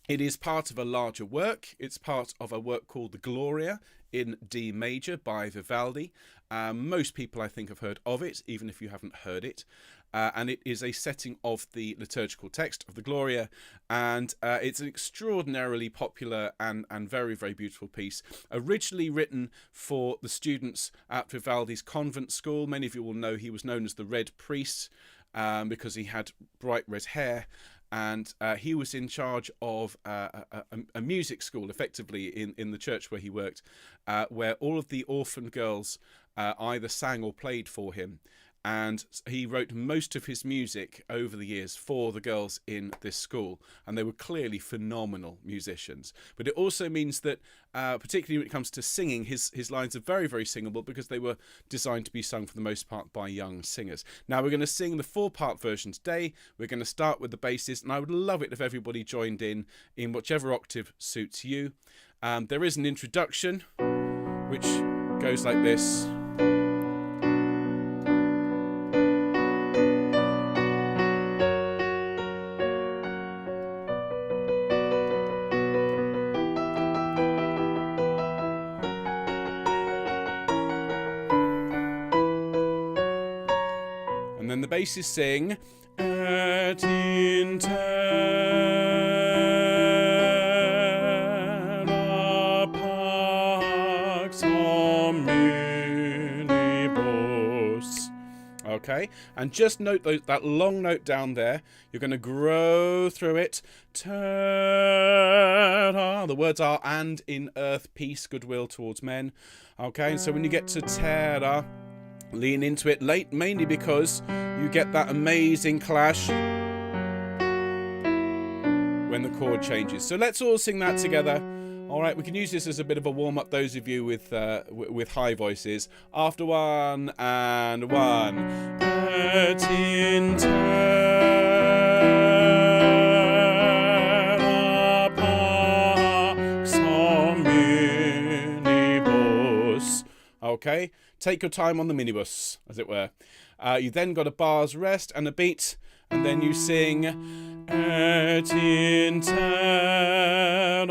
It is part of a larger work. It's part of a work called the Gloria in D major by Vivaldi. Most people, I think, have heard of it, even if you haven't heard it. And it is a setting of the liturgical text of the Gloria, and it's an extraordinarily popular and very, very beautiful piece. Originally written for the students at Vivaldi's convent school. Many of you will know he was known as the Red Priest because he had bright red hair. And he was in charge of a music school, effectively, in the church where he worked, where all of the orphan girls either sang or played for him. And he wrote most of his music over the years for the girls in this school. And they were clearly phenomenal musicians. But it also means that, particularly when it comes to singing, his lines are very, very singable because they were designed to be sung for the most part by young singers. Now we're going to sing the 4-part version today. We're going to start with the basses. And I would love it if everybody joined in whichever octave suits you. There is an introduction, which goes like this. And then the basses sing, et in terra pax hominibus. Okay, and just note that long note down there. You're going to grow through it. Terra. The words are and in earth, peace, goodwill towards men. Okay, so when you get to terra, lean into it late, mainly because you get that amazing clash when the chord changes. So let's all sing that together. All right, we can use this as a bit of a warm-up, those of you with high voices. After 1 and 1. Et in terra pax hominibus. Okay, take your time on the minibus, as it were. You then got a bar's rest and a beat, and then you sing et in terra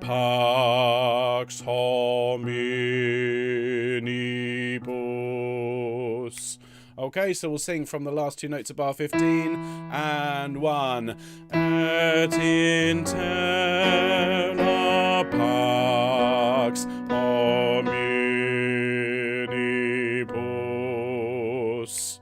pax hominibus. Okay, so we'll sing from the last 2 notes of bar 15 and 1. Et in terra pax hominibus.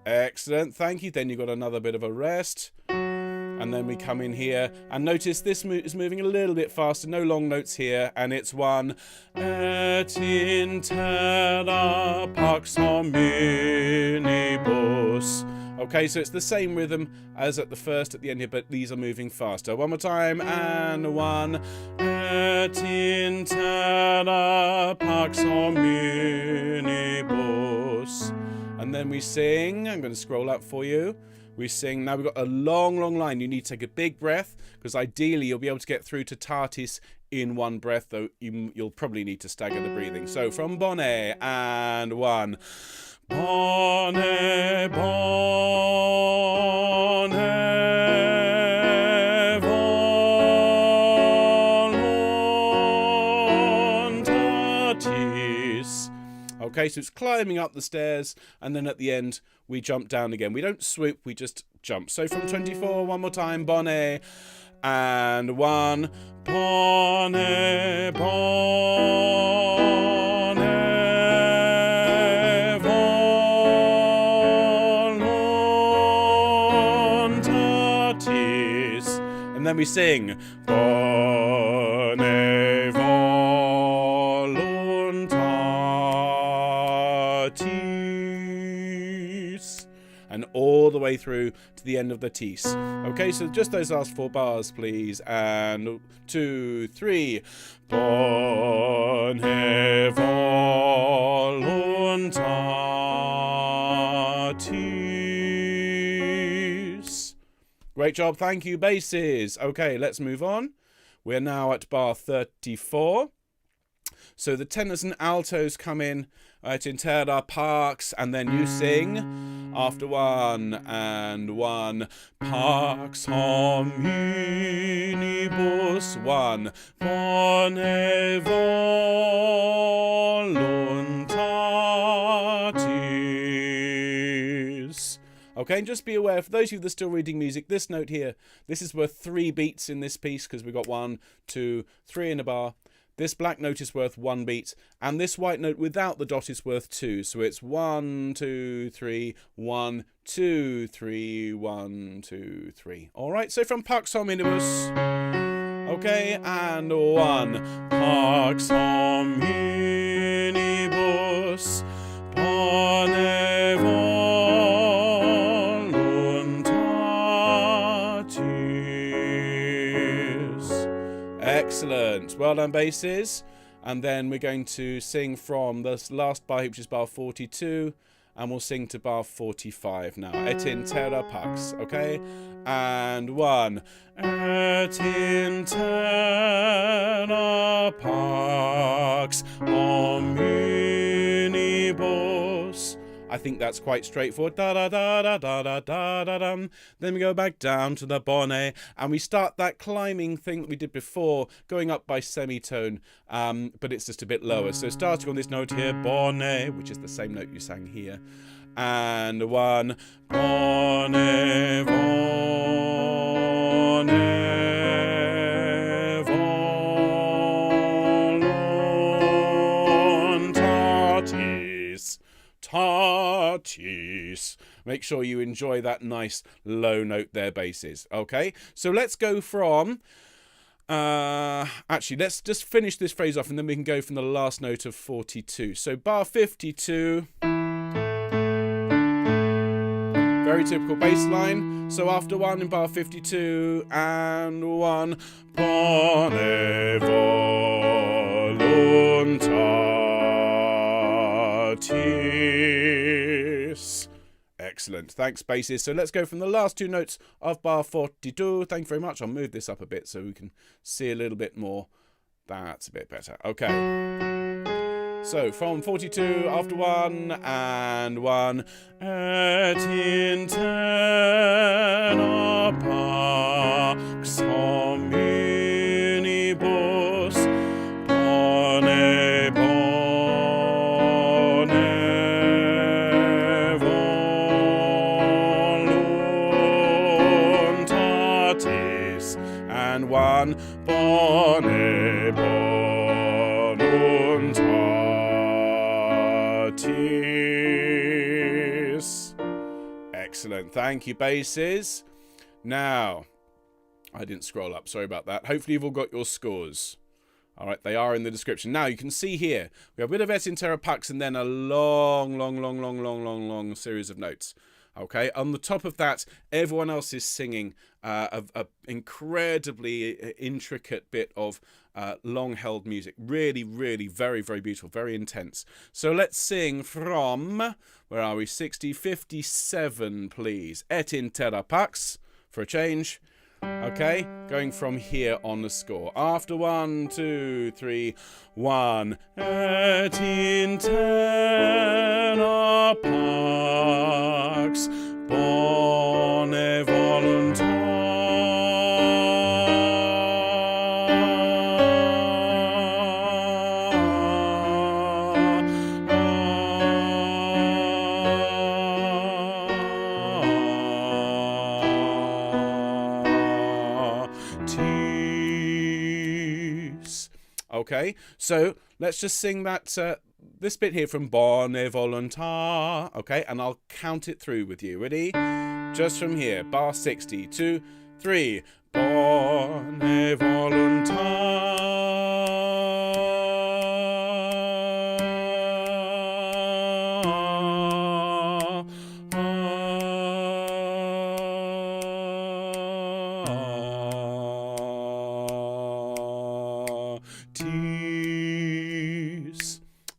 Excellent, thank you. Then you got another bit of a rest. And then we come in here, and notice this is moving a little bit faster. No long notes here, and it's 1. Et in terra pax hominibus. Okay, so it's the same rhythm as at the first at the end here, but these are moving faster. One more time, and 1. Et in terra pax hominibus. And then we sing. I'm going to scroll up for you. We sing. Now we've got a long, long line. You need to take a big breath, because ideally you'll be able to get through to tatis in one breath, though you'll probably need to stagger the breathing. So from bone and 1. Bone, bone, voluntatis. Okay, so it's climbing up the stairs, and then at the end we jump down again. We don't swoop, we just jump. So from 24, one more time, bone, and 1, bone, bone, voluntatis. And then we sing, bone, voluntatis. And all the way through to the end of the tis. Okay, so just those last 4 bars, please. And 2, 3. Bone voluntatis. Great job, thank you, basses. Okay, let's move on. We're now at bar 34. So the tenors and altos come in in terra pax, and then you sing After 1 and 1. Pax hominibus 1. Bone voluntatis. Okay, and just be aware, for those of you that are still reading music, this note here, this is worth 3 beats in this piece because we've got 1, 2, 3 in a bar. This black note is worth 1 beat, and this white note without the dot is worth 2. So it's 1, 2, 3, 1, 2, 3, 1, 2, 3. All right, so from Pax hominibus. Okay, and 1. Pax hominibus. Bone voluntatis. Excellent. Well done, basses. And then we're going to sing from the last bar, which is bar 42, and we'll sing to bar 45 now. Et in terra pax, okay? And 1. Et in terra pax hominibus. I think that's quite straightforward. Da da da da da da da da dum. Then we go back down to the bone, and we start that climbing thing that we did before, going up by semitone, but it's just a bit lower. So starting on this note here, bone, which is the same note you sang here, and 1, bone voluntatis. Tatis. Make sure you enjoy that nice low note there, basses. Okay, so let's go from actually, let's just finish this phrase off and then we can go from the last note of 42. So bar 52, very typical bass line. So after 1 in bar 52 and 1, bone voluntatis. Excellent. Thanks, basses. So let's go from the last 2 notes of bar 42. Thank you very much. I'll move this up a bit so we can see a little bit more. That's a bit better. Okay. So from 42 after 1 and 1. Et in terra pax hominibus bone voluntatis, and 1 bone voluntatis. Excellent. Thank you, basses. Now, I didn't scroll up. Sorry about that. Hopefully you've all got your scores. All right, they are in the description. Now, you can see here, we have a bit of Et in Terra Pax and then a long series of notes. Okay, on the top of that, everyone else is singing a incredibly intricate bit of long-held music. Really, very beautiful, very intense. So let's sing from, where are we, 60, 57, please. Et in Terra Pax, for a change. Okay, going from here on the score. After 1, 2, 3, 1. Et in terra pax, bone voluntatis. Okay, so let's just sing that this bit here from Bone Voluntar, okay, and I'll count it through with you. Ready? Just from here, bar 60, 2, 3. Bone Voluntar.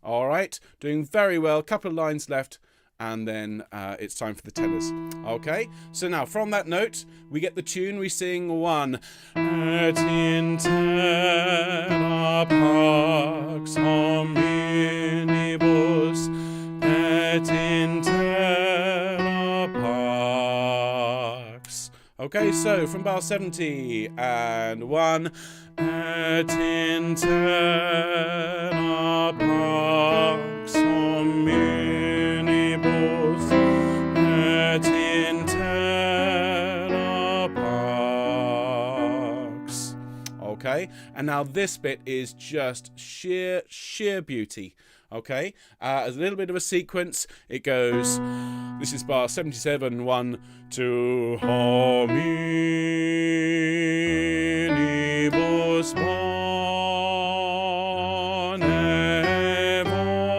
All right, doing very well. Couple of lines left, and then it's time for the tenors. Okay, so now from that note, we get the tune. We sing 1. Et in terra pax hominibus, et in terra Okay, so from bar 70 and 1. Et in terra pax hominibus, et in terra pax. Okay, and now this bit is just sheer beauty. Okay, as a little bit of a sequence, it goes, this is bar 77, 1, 2, hominibus bone voluntatis.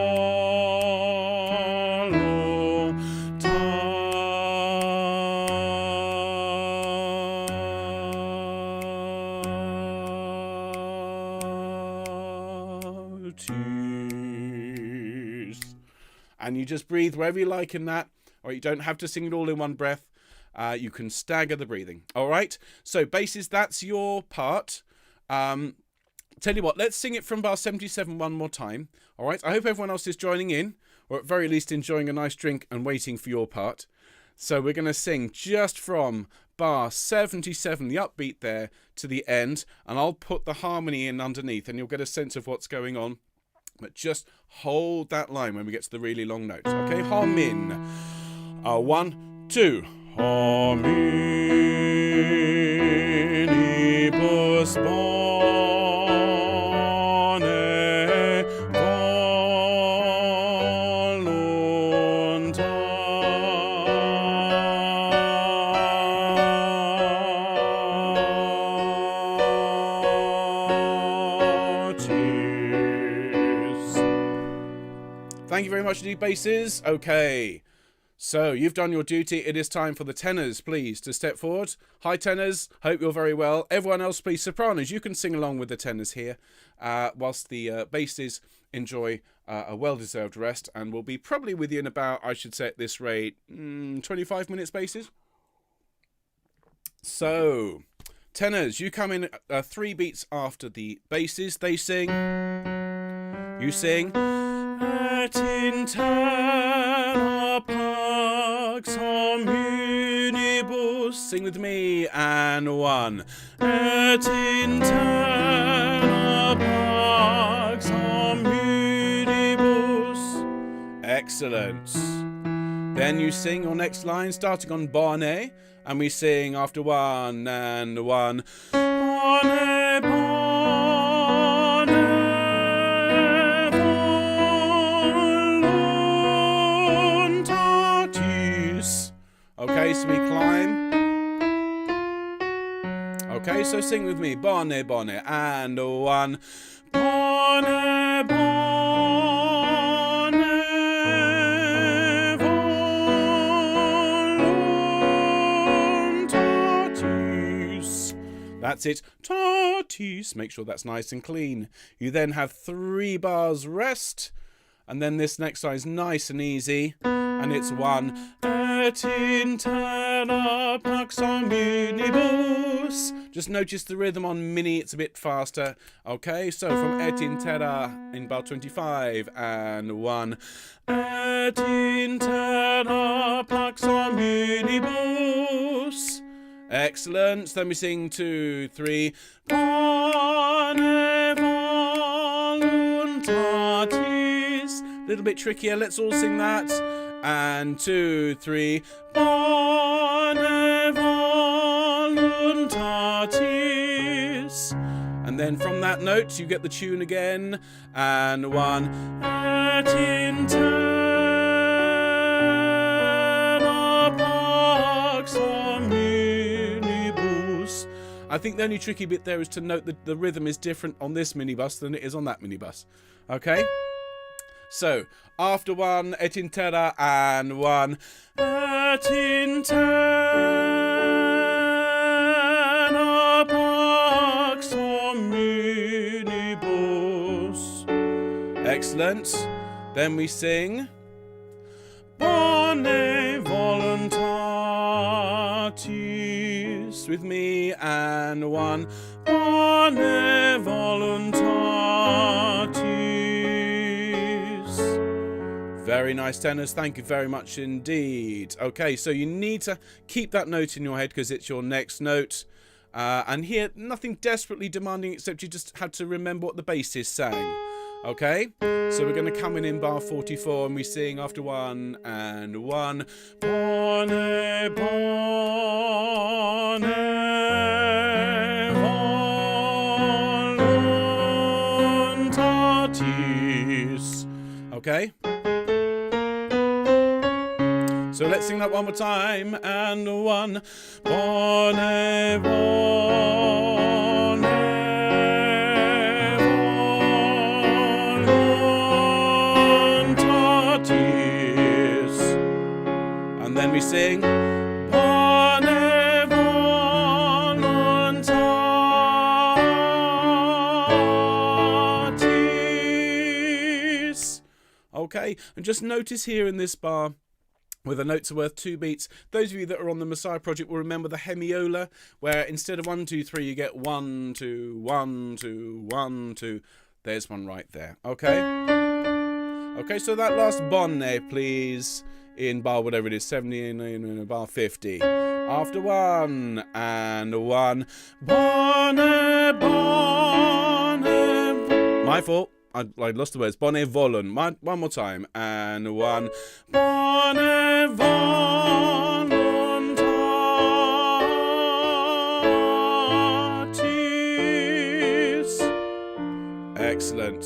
And you just breathe wherever you like in that, or you don't have to sing it all in one breath. You can stagger the breathing. All right. So basses, that's your part. Tell you what, let's sing it from bar 77 one more time. All right. I hope everyone else is joining in, or at very least enjoying a nice drink and waiting for your part. So we're going to sing just from bar 77, the upbeat there, to the end, and I'll put the harmony in underneath, and you'll get a sense of what's going on. But just hold that line when we get to the really long notes. Okay, homin. 1, 2. Hominibus bone voluntatis. Thank you very much indeed, basses. Okay. So, you've done your duty. It is time for the tenors, please, to step forward. Hi, tenors. Hope you're very well. Everyone else, please, sopranos, you can sing along with the tenors here, whilst the basses enjoy a well-deserved rest, and we'll be probably with you in about, I should say at this rate, 25 minutes, basses. So, tenors, you come in 3 beats after the basses. They sing. You sing. Et in terra pax hominibus. Sing with me. And 1. Et in terra pax hominibus. Excellent. Then you sing your next line starting on bone, and we sing after 1 and 1. Bone, bone, voluntatis. Okay, so we climb. Okay, so sing with me. Bone, bone, and 1. Bone, bone. That's it. Tatis. Make sure that's nice and clean. You then have 3 bars rest. And then this next line is nice and easy. And it's 1. Et in terra pax hominibus. Just notice the rhythm on mini. It's a bit faster. Okay, so from et in terra in bar 25. And 1. Et in terra pax hominibus. Excellent. Then we sing 2, 3. Bone voluntatis. A little bit trickier. Let's all sing that. And 2, 3. Bone voluntatis. And then from that note, you get the tune again. And 1. Et in terra pax hominibus. I think the only tricky bit there is to note that the rhythm is different on this minibus than it is on that minibus. Okay? So, after 1, et in terra, and 1, et in terra pax hominibus. Excellent. Then we sing Bone voluntatis with me, and 1, Bone voluntatis. Very nice tenors. Thank you very much indeed. Okay, so you need to keep that note in your head because it's your next note. And here, nothing desperately demanding except you just had to remember what the bass is saying. Okay, so we're going to come in bar 44 and we sing after 1 and 1. Bone, bone, voluntatis. Okay. So let's sing that one more time. And 1. Bone, bone, voluntatis. And then we sing. Bone, voluntatis. Okay, and just notice here in this bar, where the notes are worth 2 beats. Those of you that are on the Messiah project will remember the hemiola, where instead of 1, 2, 3, you get 1, 2, 1, 2, 1, 2. There's one right there. Okay? Okay, so that last bonne, please, in bar whatever it is, 70, in bar 50. After 1 and 1. Bonne, bonne. My fault. I lost the words. Bonne volun. One more time. And 1. Bonne voluntatis. Excellent.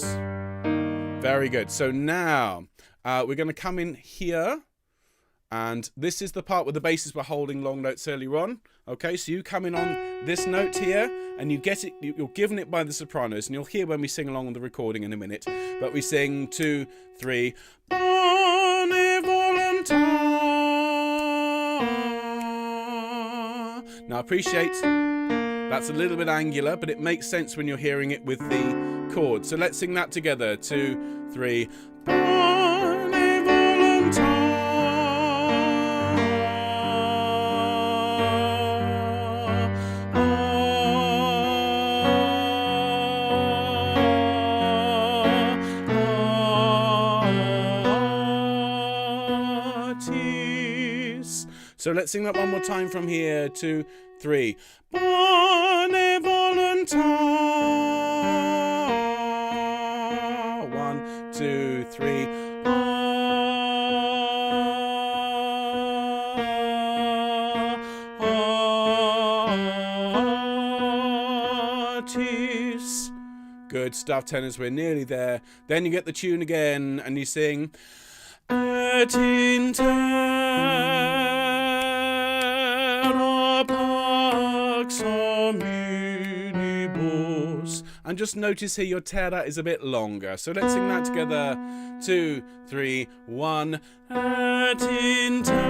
Very good. So now we're going to come in here. And this is the part where the basses were holding long notes earlier on. Okay, so you come in on this note here, and you get it. You're given it by the sopranos, and you'll hear when we sing along on the recording in a minute. But we sing 2, 3. Bone voluntas. Now appreciate that's a little bit angular, but it makes sense when you're hearing it with the chord. So let's sing that together. 2, 3. Bone voluntas. So let's sing that one more time from here. 2, 3. Bone voluntas. 1, 2, 3. Good stuff, tenors. We're nearly there. Then you get the tune again, and you sing. Et in Terra Pax hominibus. And just notice here your terra is a bit longer. So let's sing that together. 2, 3, 1. Et in Terra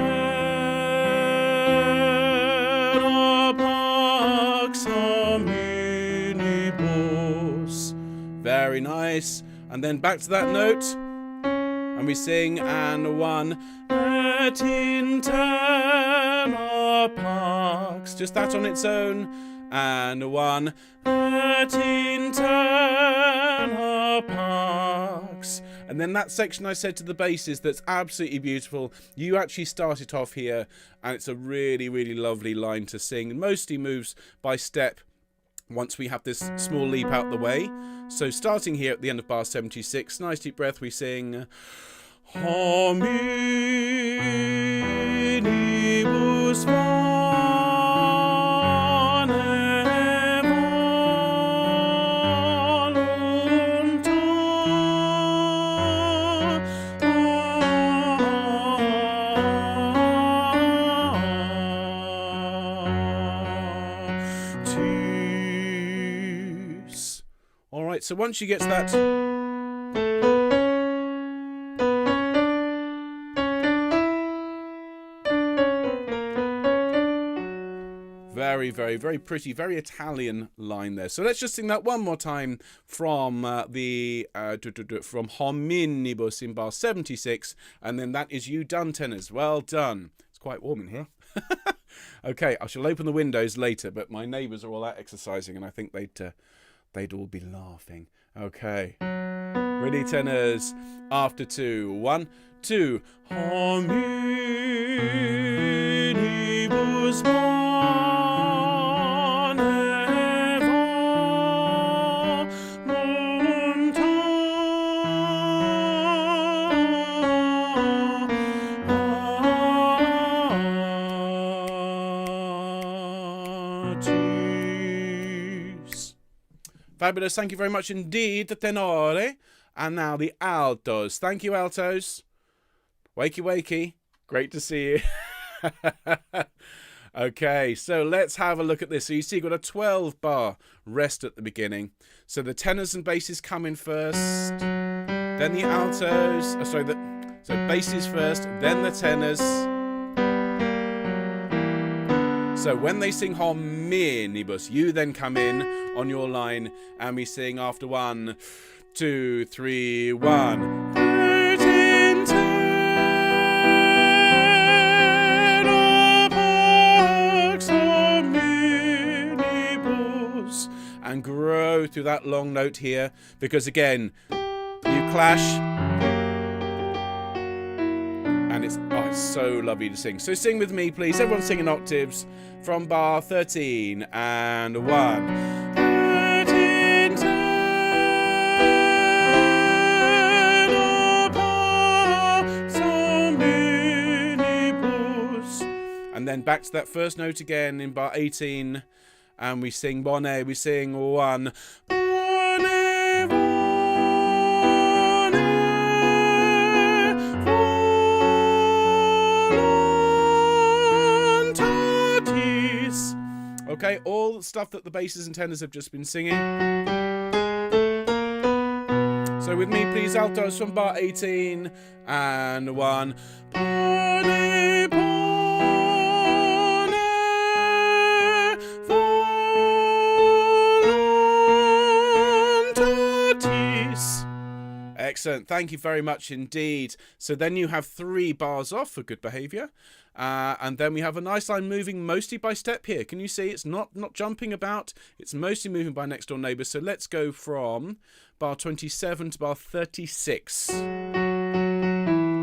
Pax hominibus. Very nice. And then back to that note. And we sing, and 1. Et in Terra Pax. Just that on its own. And 1. Et in Terra Pax. And then that section I said to the basses that's absolutely beautiful. You actually start it off here, and it's a really, really lovely line to sing. It mostly moves by step once we have this small leap out the way. So starting here at the end of bar 76, nice deep breath, we sing hominibus voluntatis. All right, so once you get to that, very, very, very pretty, very Italian line there. So let's just sing that one more time from from hominibus in bar 76, and then that is you done, tenors. Well done. It's quite warm in here. Okay, I shall open the windows later, but my neighbours are all out exercising, and I think they'd all be laughing. Okay. Ready, tenors. After 2. 1, 2. Hominibus voluntatis. Fabulous. Thank you very much indeed, the tenore. And now the altos. Thank you, altos. Wakey, wakey. Great to see you. Okay, so let's have a look at this. So you see, you've got a 12-bar rest at the beginning. So the tenors and basses come in first, then the altos. So basses first, then the tenors. So when they sing hominibus, you then come in on your line, and we sing after 1, 2, 3, 1. And grow through that long note here, because again, you clash, and it's so lovely to sing. So sing with me, please. Everyone sing in octaves from bar 13 and 1. And then back to that first note again in bar 18. And we sing bonne, we sing 1. Bonne, voluntatis. Okay, all the stuff that the basses and tenors have just been singing. So with me, please, altos from bar 18 and 1. Bonne, bonne. Excellent. Thank you very much indeed. So then you have 3 bars off for good behaviour. And then we have a nice line moving mostly by step here. Can you see it's not jumping about? It's mostly moving by next door neighbours. So let's go from bar 27 to bar 36.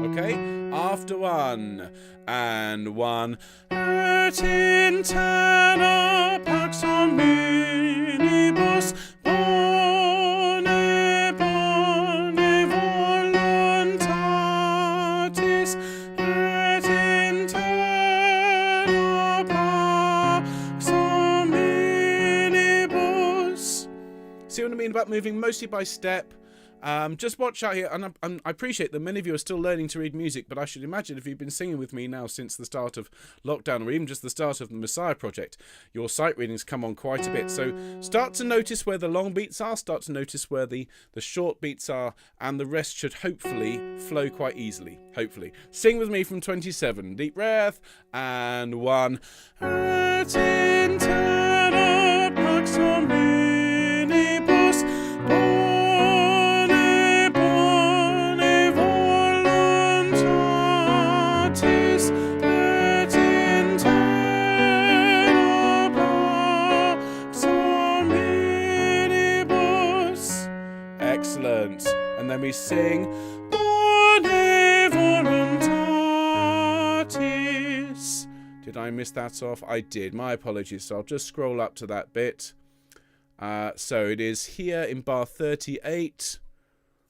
Okay, after 1 and 1. Et in Terra Pax hominibus voluntatis. Et in Terra Pax hominibus. See what I mean about moving mostly by step? Just watch out here, and I appreciate that many of you are still learning to read music, but I should imagine if you've been singing with me now since the start of lockdown, or even just the start of the Messiah project, your sight readings come on quite a bit. So start to notice where the long beats are, start to notice where the short beats are, and the rest should hopefully flow quite easily. Hopefully. Sing with me from 27. Deep breath, and 1. Et in Terra Pax hominibus voluntatis. Et in Terra Pax hominibus. Excellent. And then we sing bonne voluntatis. Did I miss that off? I did. My apologies. So I'll just scroll up to that bit. So it is here in bar 38.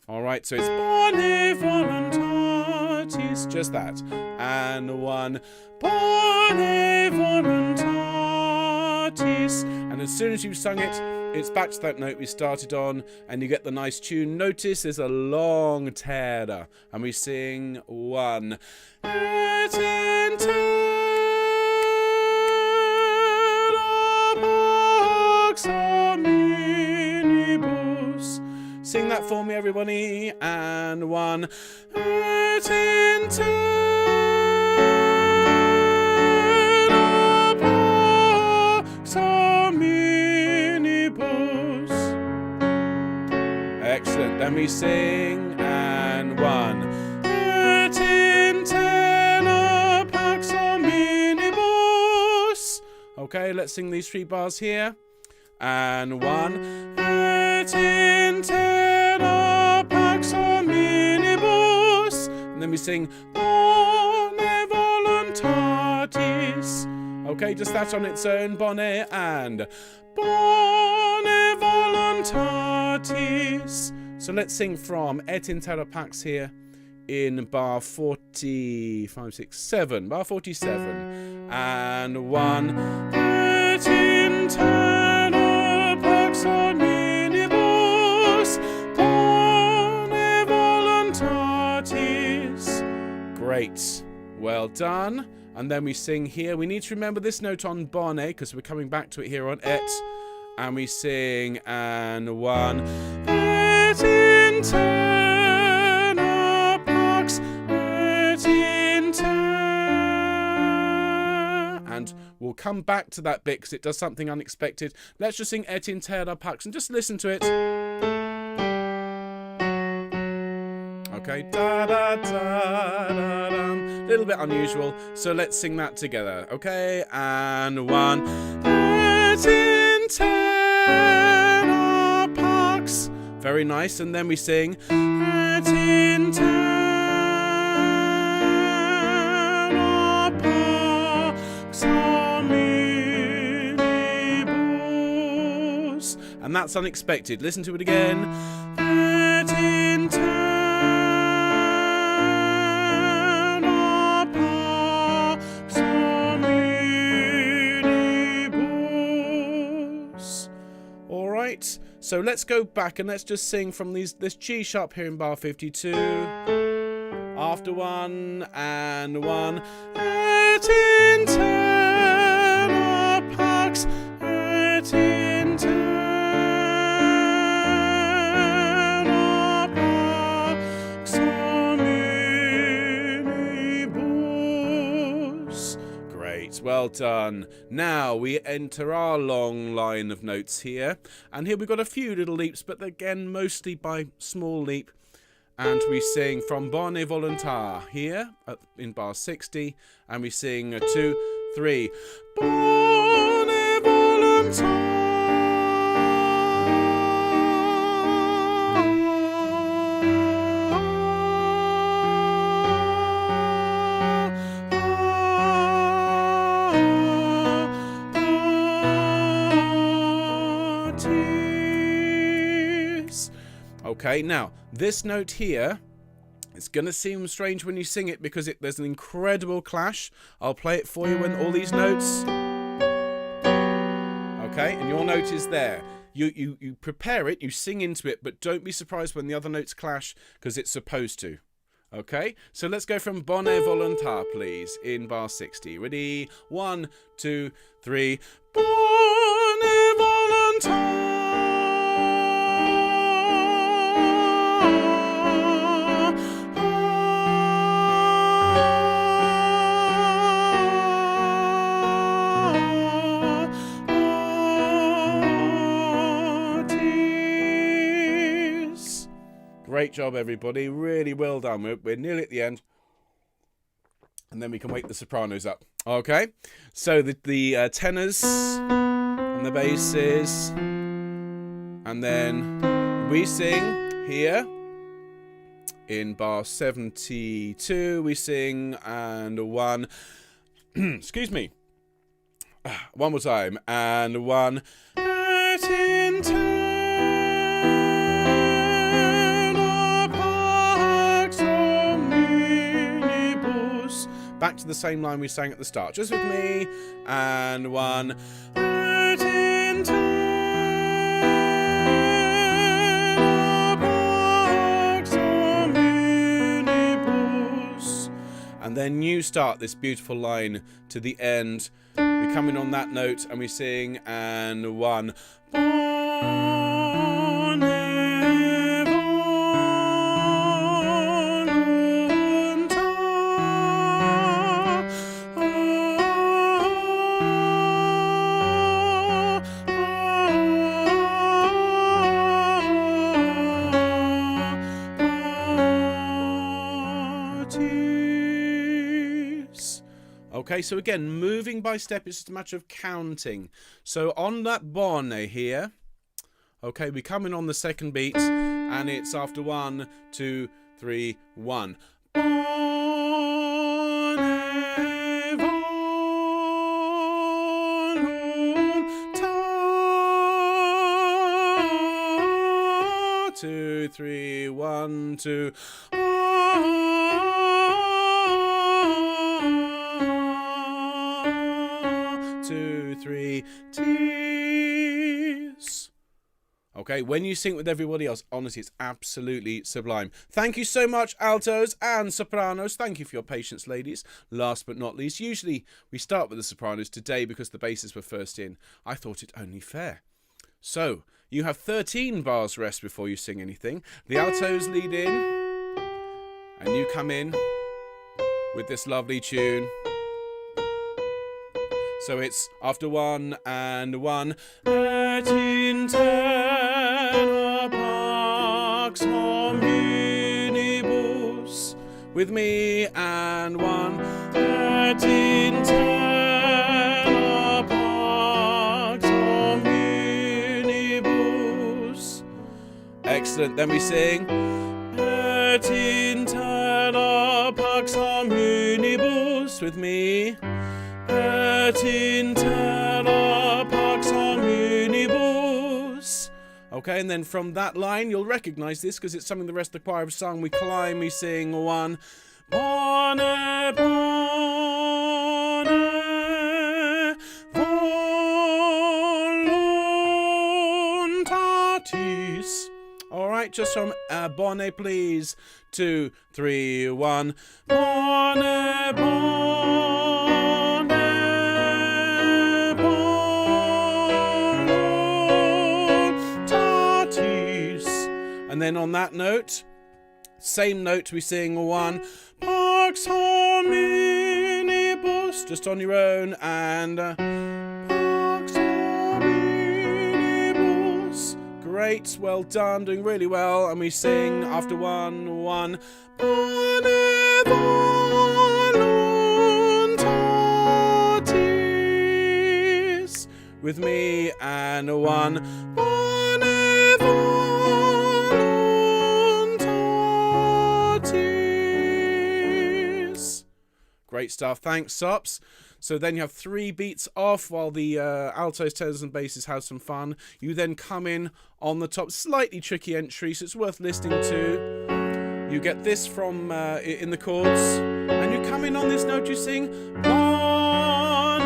All right, so it's bonne voluntatis, just that. And 1, bonne voluntatis. And as soon as you've sung it, it's back to that note we started on, and you get the nice tune. Notice there's a long terra, and we sing 1. Et in hominibus. Sing that for me, everybody. And 1. Et in Terra Pax hominibus. Excellent. Then we sing and 1. Et in Terra Pax hominibus. Okay, let's sing these 3 bars here. And 1. Et in Terra Pax then we sing Bone voluntatis. Okay, just that on its own, bone and bone voluntatis. So let's sing from Et in Terra Pax here in bar 45, 6, 7, bar 47, and 1. Et in Terra Pax hominibus, bone voluntatis. Great, well done. And then we sing here. We need to remember this note on bone because we're coming back to it here on et. And we sing and 1. Et in Terra Pax, et in Terra. And we'll come back to that bit because it does something unexpected. Let's just sing et in Terra Pax and just listen to it. Okay, da da da da dum. Little bit unusual, so let's sing that together. Okay, and 1. Et in Terra Pax. Very nice, and then we sing et in Terra Pax hominibus. And that's unexpected. Listen to it again. Et in Terra So let's go back and let's just sing from this G sharp here in bar 52. After 1 and 1. Et in Terra Pax, et in Terra Pax hominibus. Great, well done. Now we enter our long line of notes here, and here we've got a few little leaps, but again mostly by small leap, and we sing from bone voluntar here in bar 60, and we sing 2, 3, bone voluntar. Okay, now this note here, it's going to seem strange when you sing it because there's an incredible clash. I'll play it for you when all these notes. Okay, and your note is there. You prepare it, you sing into it, but don't be surprised when the other notes clash because it's supposed to. Okay, so let's go from bone voluntar, please, in bar 60. Ready? 1, 2, 3. Bone voluntar. Great job, everybody. Really well done. We're nearly at the end. And then we can wake the sopranos up. Okay. So the tenors and the basses. And then we sing here in bar 72. We sing and 1. Excuse me. One more time. And 1. Et in back to the same line we sang at the start. Just with me. And 1. Et in Terra Pax hominibus. And then you start this beautiful line to the end. We come in on that note and we sing and 1. Okay, so again, moving by step, it's just a matter of counting. So on that bone here, okay, we come in on the second beat, and it's after 1, 2, 3, 1. voluntatis. 2, 3, 1, 2. 2, 3, tis. Okay, when you sing with everybody else, honestly, it's absolutely sublime. Thank you so much, altos and sopranos. Thank you for your patience, ladies. Last but not least, usually we start with the sopranos today because the basses were first in. I thought it only fair. So, you have 13 bars rest before you sing anything. The altos lead in, and you come in with this lovely tune. So it's after 1 and 1. Et in terra pax hominibus. With me and 1. Et in terra pax hominibus. Excellent. Then we sing. Et in terra pax hominibus. With me. Et in terra pax hominibus. Okay, and then from that line, you'll recognise this because it's something the rest of the choir have sung. We climb, we sing 1. Bone, bone, voluntatis. All right, just from bone, please. 2, 3, 1. Bone, bone. And then on that note, same note, we sing 1. Pax hominibus, just on your own, and Pax hominibus. Great, well done, doing really well. And we sing after 1, 1. Bone voluntatis. With me, and 1. Great stuff. Thanks, Sops. So then you have 3 beats off while the altos, tenors and basses have some fun. You then come in on the top. Slightly tricky entry, so it's worth listening to. You get this from in the chords. And you come in on this note, you sing Bone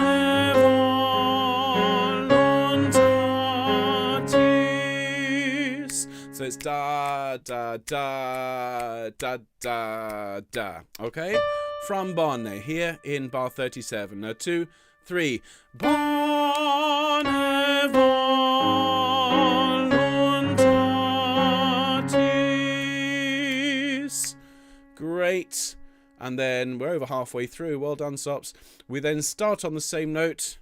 voluntatis. So it's da, da, da, da, da, da. Okay? From Bone, here in bar 37. Now 2, 3. Bone voluntatis. Great. And then we're over halfway through. Well done, Sops. We then start on the same note.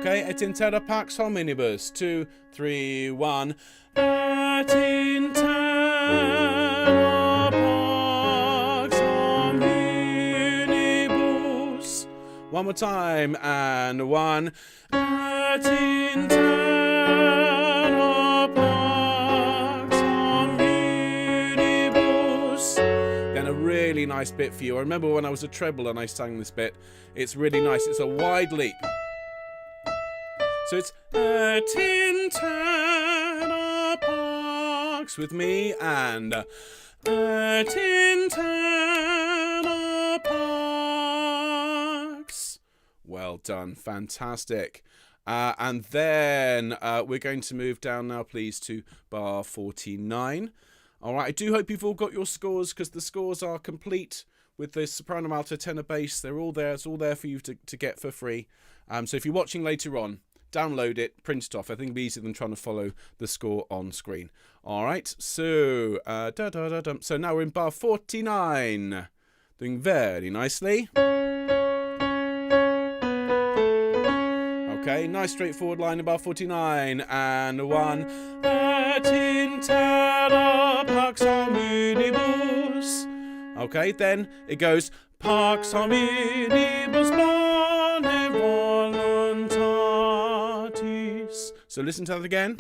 Okay, et in terra pax hominibus. 2, 3, 1. Et in terra pax hominibus. One more time, and 1. Et in terra pax hominibus. Then a really nice bit for you. I remember when I was a treble and I sang this bit. It's really nice. It's a wide leap. So it's et in terra pax with me, and et in terra pax. Well done, fantastic. And then we're going to move down now, please, to bar 49. All right, I do hope you've all got your scores, because the scores are complete with the soprano, alto, tenor, bass. They're all there. It's all there for you to get for free. So if you're watching later on, download it, print it off. I think it'll be easier than trying to follow the score on screen. All right, so so now we're in bar 49, doing very nicely. Okay, nice straightforward line in bar 49, and 1. Et in terra pax hominibus. Okay, then it goes pax hominibus bone voluntatis. So listen to that again.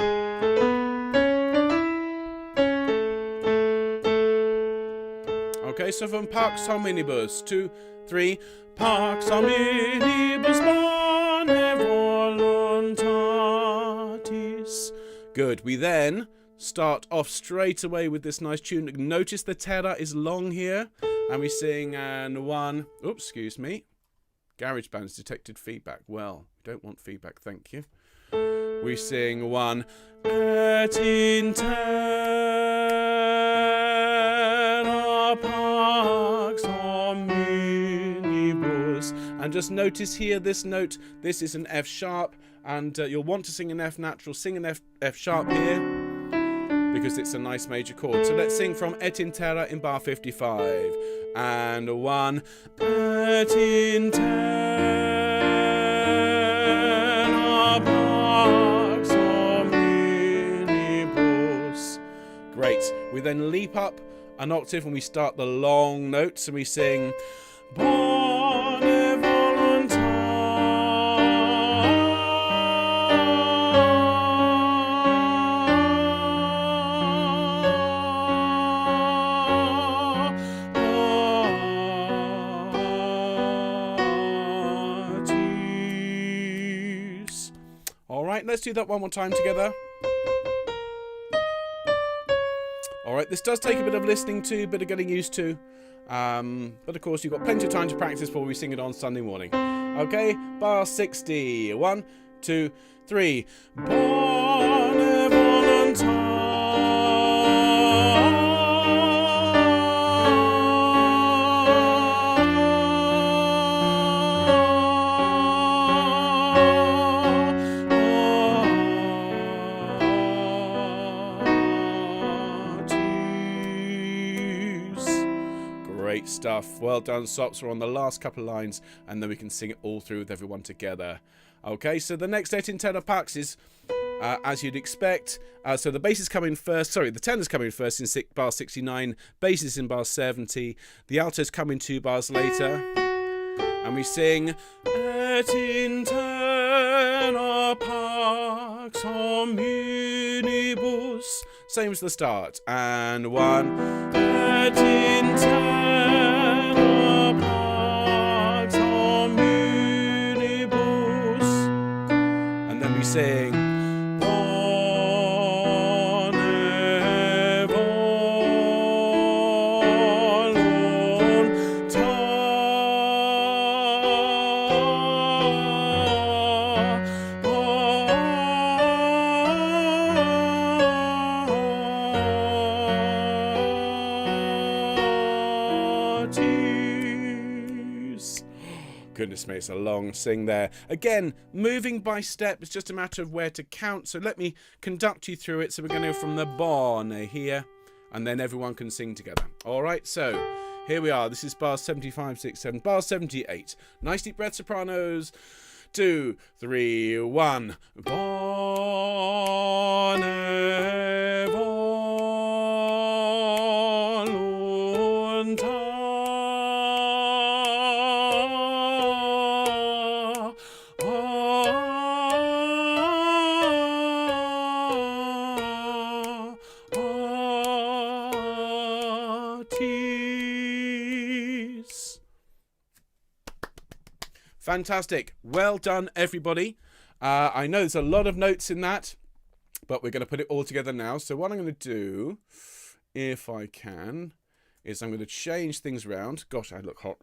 nice of them. Pax hominibus. 2, 3. Pax hominibus bone voluntatis. Good. We then start off straight away with this nice tune. Notice the terra is long here. And we sing and 1. Oops, excuse me. GarageBand's detected feedback. Well, we don't want feedback, thank you. We sing 1. Et in terra pax hominibus. And just notice here this note. This is an F sharp. And you'll want to sing an F natural. Sing an F sharp here, because it's a nice major chord. So let's sing from Et in terra in bar 55. And 1. Et in terra pax hominibus. Great. We then leap up an octave and we start the long notes and we sing bone voluntatis. Alright, let's do that one more time together. Alright, this does take a bit of listening to, a bit of getting used to. But of course, you've got plenty of time to practice before we sing it on Sunday morning. Okay, bar 60. 1, 2, 3. Bone voluntatis. Great stuff. Well done, Sops. We're on the last couple of lines, and then we can sing it all through with everyone together. Okay, so the next Et in Terra Pax is, as you'd expect. So the bass is coming first. Sorry, the tenor's coming first in bar 69. Bass is in bar 70. The alto's coming 2 bars later. And we sing Et in Terra Pax hominibus. Same as the start. And 1. Et in Terra Pax hominibus. And then we sing bone voluntatis. Goodness me, it's a long sing there. Again, moving by step, it's just a matter of where to count. So let me conduct you through it. So we're going to go from the bone here, and then everyone can sing together. All right, so here we are. This is bar 75, 6, 7, bar 78. Nice deep breath, sopranos. 2, 3, 1. Bone voluntatis. Fantastic. Well done, everybody. I know there's a lot of notes in that, but we're going to put it all together now. So what I'm going to do, if I can, is I'm going to change things around. Gosh, I look hot.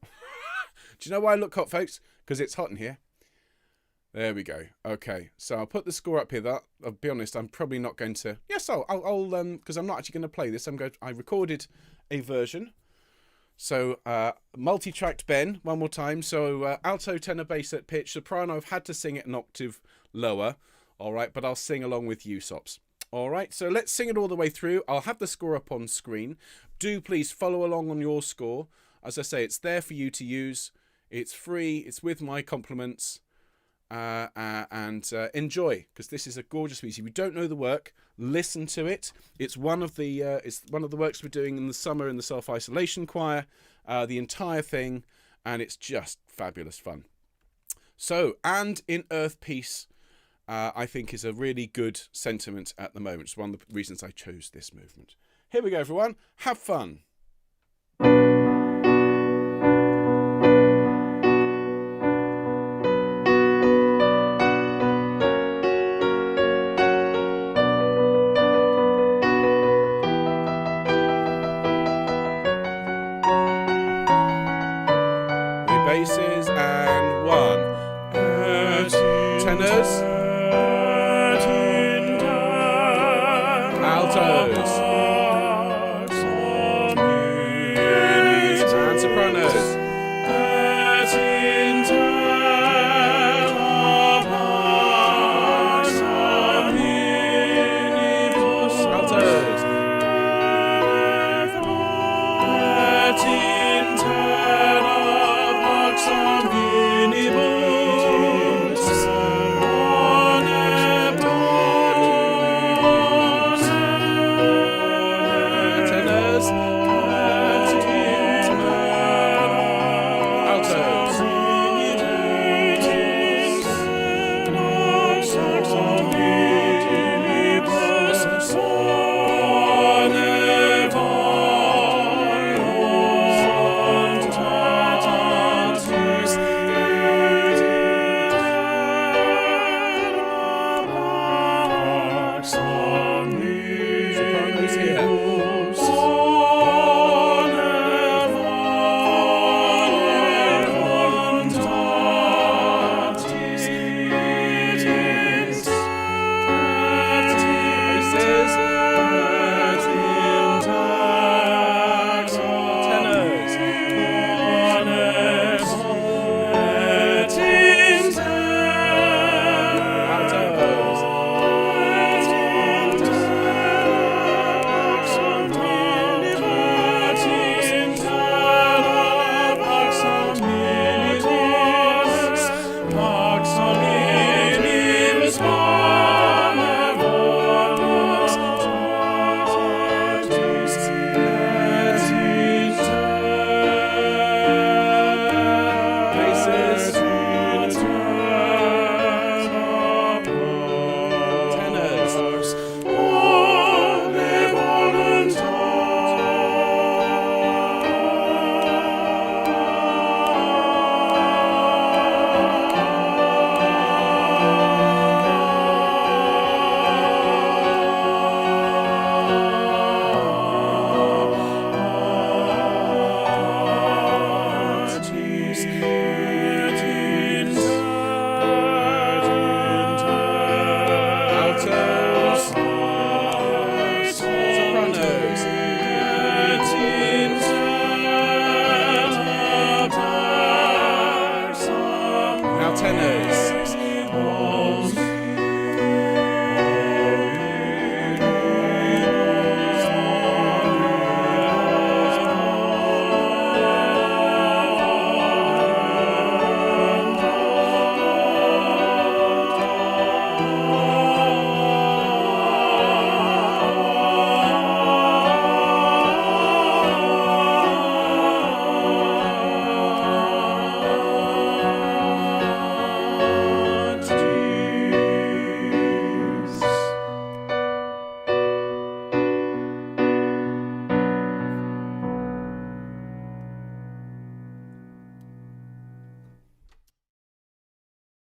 Do you know why I look hot, folks? Because it's hot in here. There we go. Okay, so I'll put the score up here. I'll be honest, I'm probably not going to. Yes, I'll because I'm not actually going to play this. I recorded a version. So multi-tracked Ben one more time. So alto, tenor, bass at pitch. Soprano, I've had to sing it an octave lower. All right, but I'll sing along with you, Sops. All right, so let's sing it all the way through. I'll have the score up on screen. Do please follow along on your score. As I say, it's there for you to use. It's free. It's with my compliments. And enjoy, because this is a gorgeous piece. If you don't know the work, listen to it. It's one of the works we're doing in the summer in the self-isolation choir, the entire thing, and it's just fabulous fun. So, and in Earth Peace, I think is a really good sentiment at the moment. It's one of the reasons I chose this movement. Here we go, everyone. Have fun. tenors.